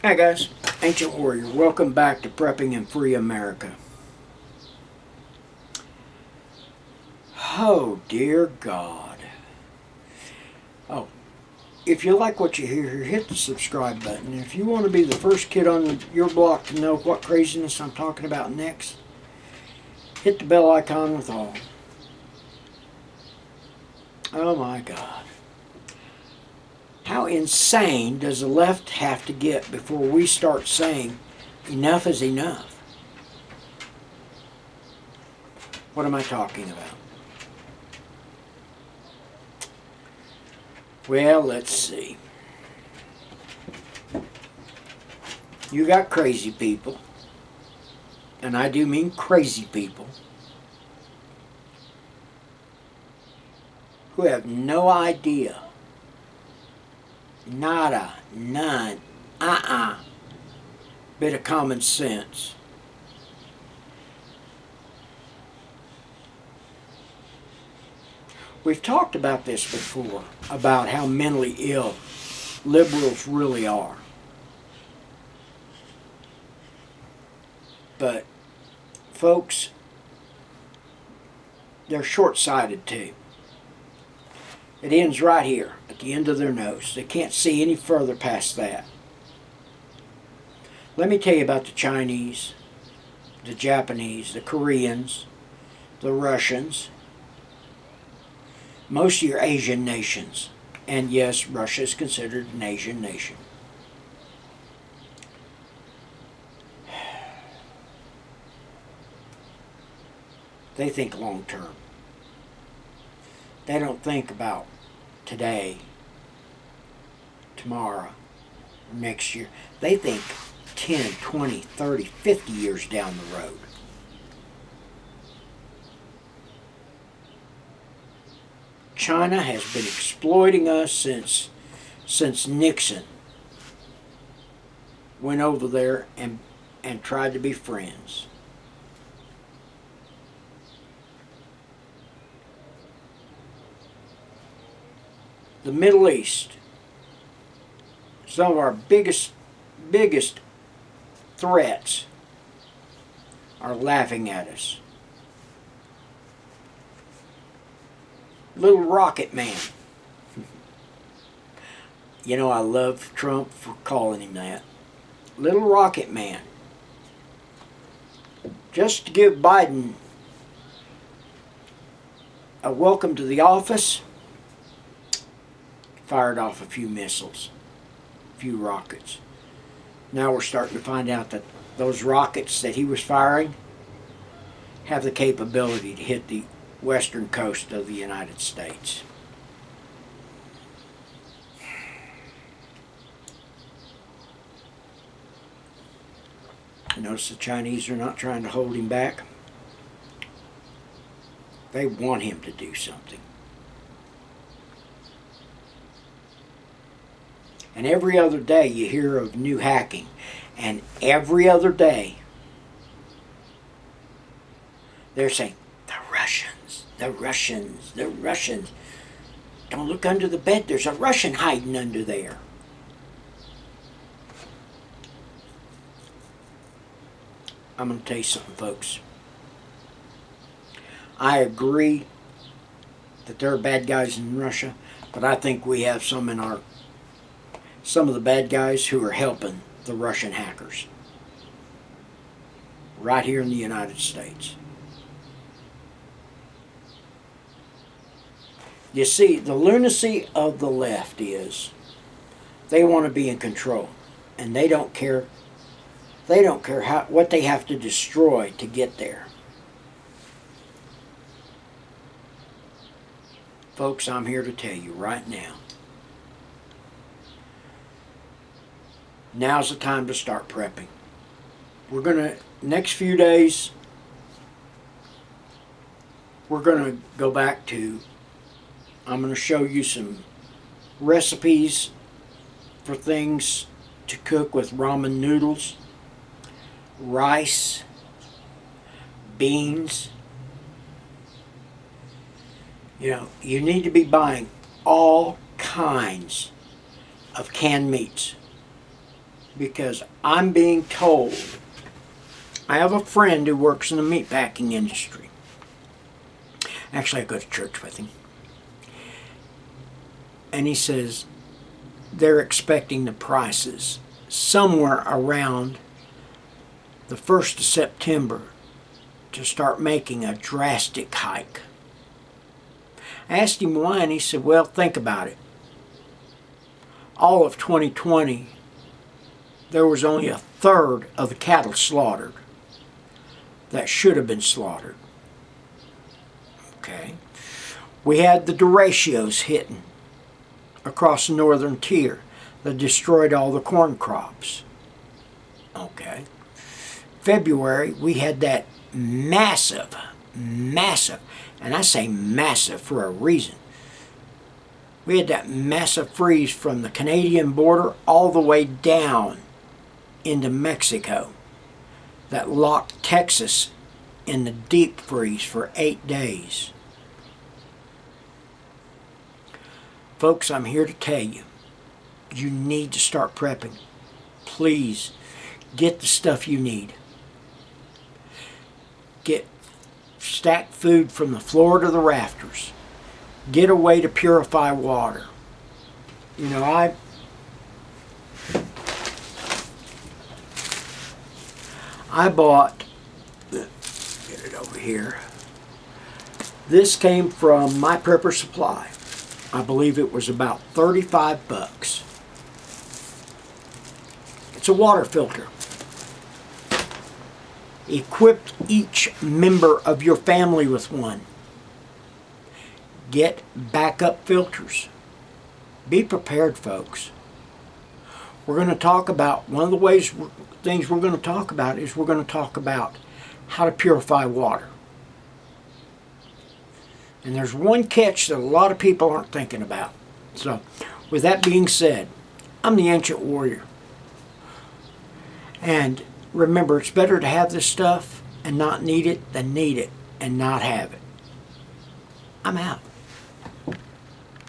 Hi guys, Ancient Warrior. Welcome back to Prepping in Free America. Oh dear God. Oh, if you like what you hear here, hit the subscribe button. If you want to be the first kid on your block to know what craziness I'm talking about next, hit the bell icon with all. Oh my God. How insane does the left have to get before we start saying enough is enough? What am I talking about? Well, let's see. You got crazy people, and I do mean crazy people, who have no idea, nada, none, bit of common sense. We've talked about this before, about how mentally ill liberals really are. But, folks, they're short-sighted too. It ends right here, at the end of their nose. They can't see any further past that. Let me tell you about the Chinese, the Japanese, the Koreans, the Russians, most of your Asian nations. And yes, Russia is considered an Asian nation. They think long term. They don't think about today, tomorrow, next year. They think 10, 20, 30, 50 years down the road. China has been exploiting us since Nixon went over there and tried to be friends. The Middle East, some of our biggest threats, are laughing at us. Little Rocket Man. You know, I love Trump for calling him that. Little Rocket Man. Just to give Biden a welcome to the office, fired off a few missiles, a few rockets. Now we're starting to find out that those rockets that he was firing have the capability to hit the western coast of the United States. Notice the Chinese are not trying to hold him back. They want him to do something. And every other day you hear of new hacking. And every other day they're saying, the Russians. Don't look under the bed. There's a Russian hiding under there. I'm going to tell you something, folks. I agree that there are bad guys in Russia, but I think we have some of the bad guys who are helping the Russian hackers right here in the United States. You see, the lunacy of the left is they want to be in control, and they don't care what they have to destroy to get there. Folks, I'm here to tell you right now, now's the time to start prepping. We're going to, next few days, we're going to go back to, I'm going to show you some recipes for things to cook with ramen noodles, rice, beans. You know, you need to be buying all kinds of canned meats. because I'm being told, I have a friend who works in the meatpacking industry. Actually, I go to church with him. And he says they're expecting the prices somewhere around the 1st of September to start making a drastic hike. I asked him why, and he said, well, think about it. All of 2020, there was only a third of the cattle slaughtered that should have been slaughtered. Okay. We had the derechos hitting across the northern tier that destroyed all the corn crops. Okay. February, we had that massive, and I say massive for a reason. We had that massive freeze from the Canadian border all the way down into Mexico that locked Texas in the deep freeze for 8 days. Folks, I'm here to tell you, you need to start prepping. Please, get the stuff you need. Get stacked food from the floor to the rafters. Get a way to purify water. You know, I bought, get it over here. This came from My Prepper Supply. I believe it was about 35 bucks. It's a water filter. Equip each member of your family with one. Get backup filters. Be prepared, folks. We're going to talk about, one of the things we're going to talk about is we're going to talk about how to purify water. And there's one catch that a lot of people aren't thinking about. So, with that being said, I'm the Ancient Warrior. And remember, it's better to have this stuff and not need it than need it and not have it. I'm out.